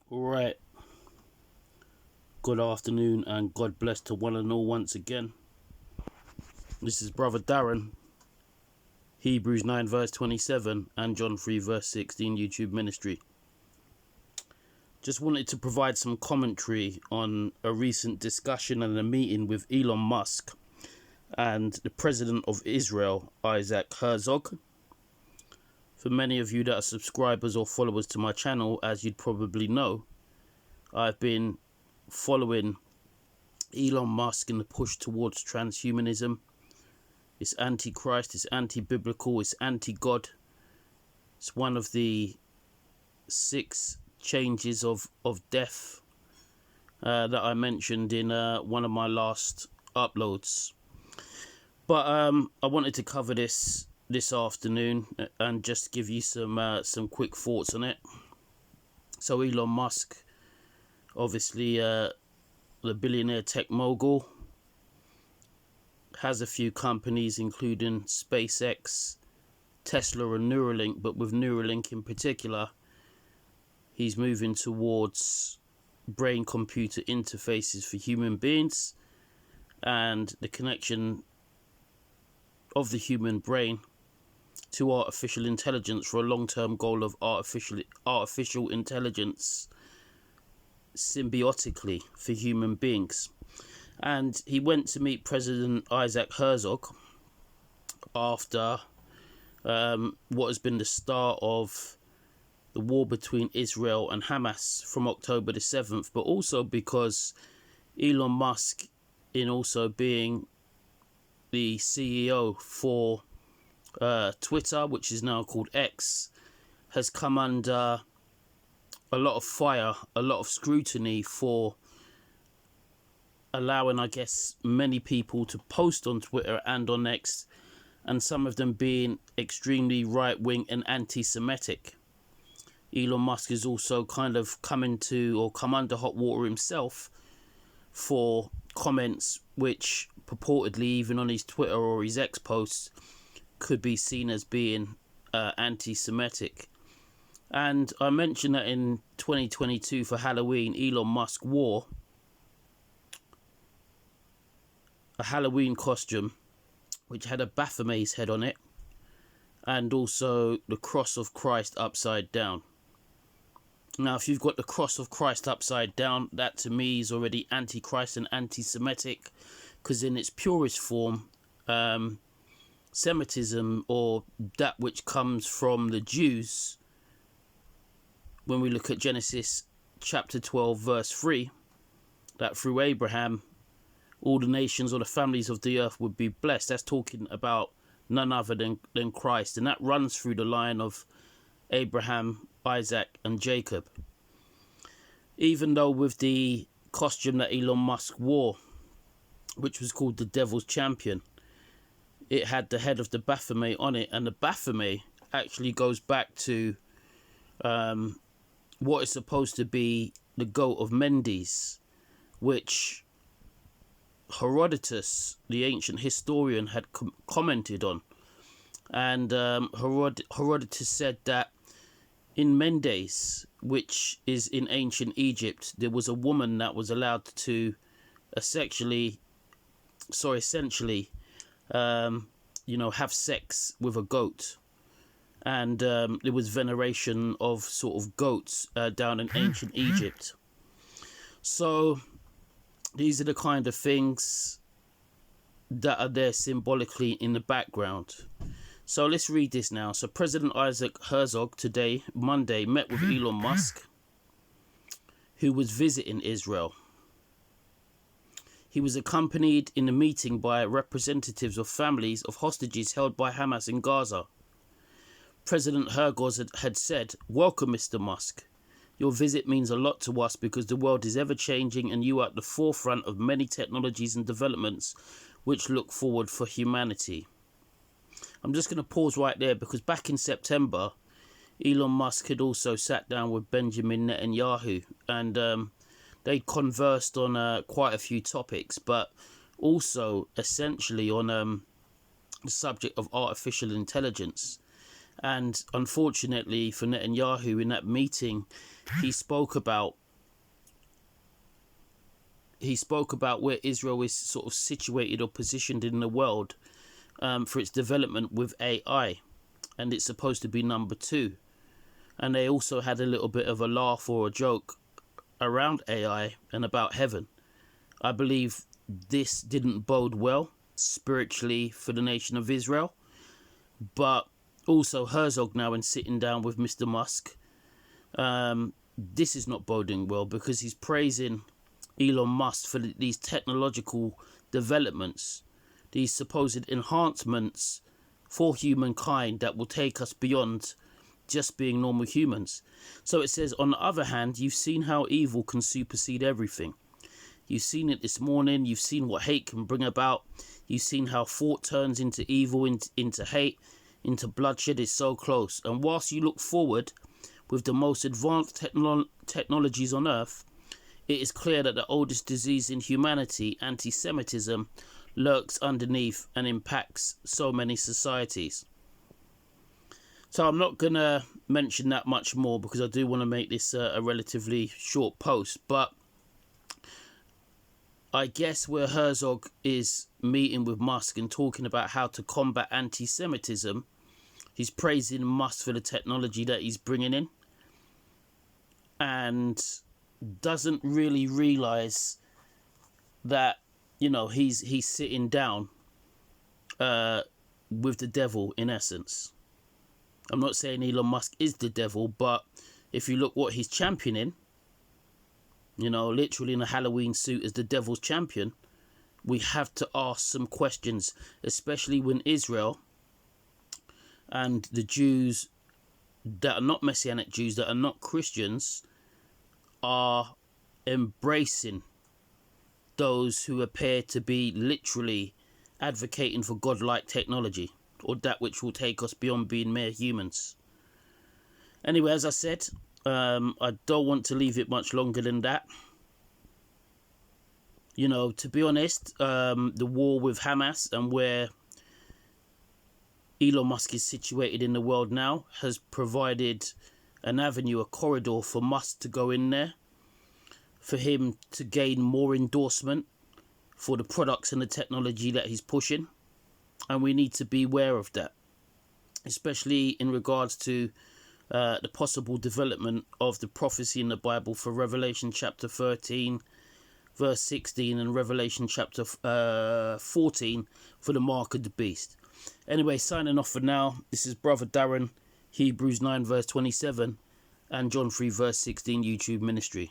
Right, good afternoon and God bless to one and all once again. This is Brother Darren, Hebrews 9 verse 27 and John 3 verse 16 YouTube ministry. Just wanted to provide some commentary on a recent discussion and a meeting with Elon Musk and the President of Israel, Isaac Herzog. For many of you that are subscribers or followers to my channel, as you'd probably know, I've been following Elon Musk in the push towards transhumanism. It's anti-Christ, it's anti-biblical, it's anti-God. It's one of the 6 changes of death that I mentioned in one of my last uploads. But I wanted to cover this afternoon and just give you some quick thoughts on it. So Elon Musk, obviously the billionaire tech mogul, has a few companies including SpaceX, Tesla and Neuralink, but with Neuralink in particular, he's moving towards brain-computer interfaces for human beings and the connection of the human brain to artificial intelligence for a long-term goal of artificial intelligence symbiotically for human beings. And he went to meet President Isaac Herzog after what has been the start of the war between Israel and Hamas from October the 7th, but also because Elon Musk, in also being the CEO for Twitter, which is now called X, has come under a lot of fire, a lot of scrutiny for allowing, I guess, many people to post on Twitter and on X, and some of them being extremely right-wing and anti-Semitic. Elon Musk has also kind of come under hot water himself for comments which purportedly, even on his Twitter or his X posts, could be seen as being anti-Semitic. And I mentioned that in 2022 for Halloween, Elon Musk wore a Halloween costume which had a Baphomet's head on it and also the cross of Christ upside down. Now, if you've got the cross of Christ upside down, that to me is already anti-Christ and anti-Semitic, because in its purest form, Semitism, or that which comes from the Jews, when we look at Genesis chapter 12 verse 3, that through Abraham all the nations or the families of the earth would be blessed. That's talking about none other than Christ, and that runs through the line of Abraham, Isaac and Jacob. Even though with the costume that Elon Musk wore, which was called the Devil's Champion, it had the head of the Baphomet on it, and the Baphomet actually goes back to what is supposed to be the goat of Mendes, which Herodotus, the ancient historian, had commented on. And Herodotus said that in Mendes, which is in ancient Egypt, there was a woman that was allowed to essentially have sex with a goat. And there was veneration of sort of goats down in ancient Egypt. So these are the kind of things that are there symbolically in the background. So let's read this now. So President Isaac Herzog today, Monday, met with Elon Musk, who was visiting Israel. He was accompanied in the meeting by representatives of families of hostages held by Hamas in Gaza. President Herzog had said, "Welcome, Mr. Musk. Your visit means a lot to us because the world is ever-changing and you are at the forefront of many technologies and developments which look forward for humanity." I'm just going to pause right there because back in September, Elon Musk had also sat down with Benjamin Netanyahu, and they conversed on quite a few topics, but also essentially on the subject of artificial intelligence. And unfortunately for Netanyahu, in that meeting, he spoke about where Israel is sort of situated or positioned in the world for its development with AI, and it's supposed to be number 2. And they also had a little bit of a laugh or a joke around AI and about heaven. I believe this didn't bode well spiritually for the nation of Israel, but also Herzog now, in sitting down with Mr. Musk, this is not boding well, because he's praising Elon Musk for these technological developments, these supposed enhancements for humankind that will take us beyond just being normal humans. So it says, on the other hand, you've seen how evil can supersede everything. You've seen it this morning. You've seen what hate can bring about. You've seen how thought turns into evil, into hate, into bloodshed is so close. And whilst you look forward with the most advanced technologies on earth, it is clear that the oldest disease in humanity, anti-Semitism, lurks underneath and impacts so many societies. So I'm not going to mention that much more, because I do want to make this a relatively short post. But I guess where Herzog is meeting with Musk and talking about how to combat anti-Semitism, he's praising Musk for the technology that he's bringing in, and doesn't really realise that, you know, he's sitting down with the devil, in essence. I'm not saying Elon Musk is the devil, but if you look what he's championing, you know, literally in a Halloween suit as the devil's champion, we have to ask some questions, especially when Israel and the Jews that are not Messianic Jews, that are not Christians, are embracing those who appear to be literally advocating for godlike technology, or that which will take us beyond being mere humans. Anyway, as I said, I don't want to leave it much longer than that. You know, to be honest, the war with Hamas and where Elon Musk is situated in the world now has provided an avenue, a corridor for Musk to go in there, for him to gain more endorsement for the products and the technology that he's pushing. And we need to be aware of that, especially in regards to the possible development of the prophecy in the Bible for Revelation chapter 13, verse 16, and Revelation chapter 14 for the mark of the beast. Anyway, signing off for now. This is Brother Darren, Hebrews 9 verse 27 and John 3 verse 16 YouTube ministry.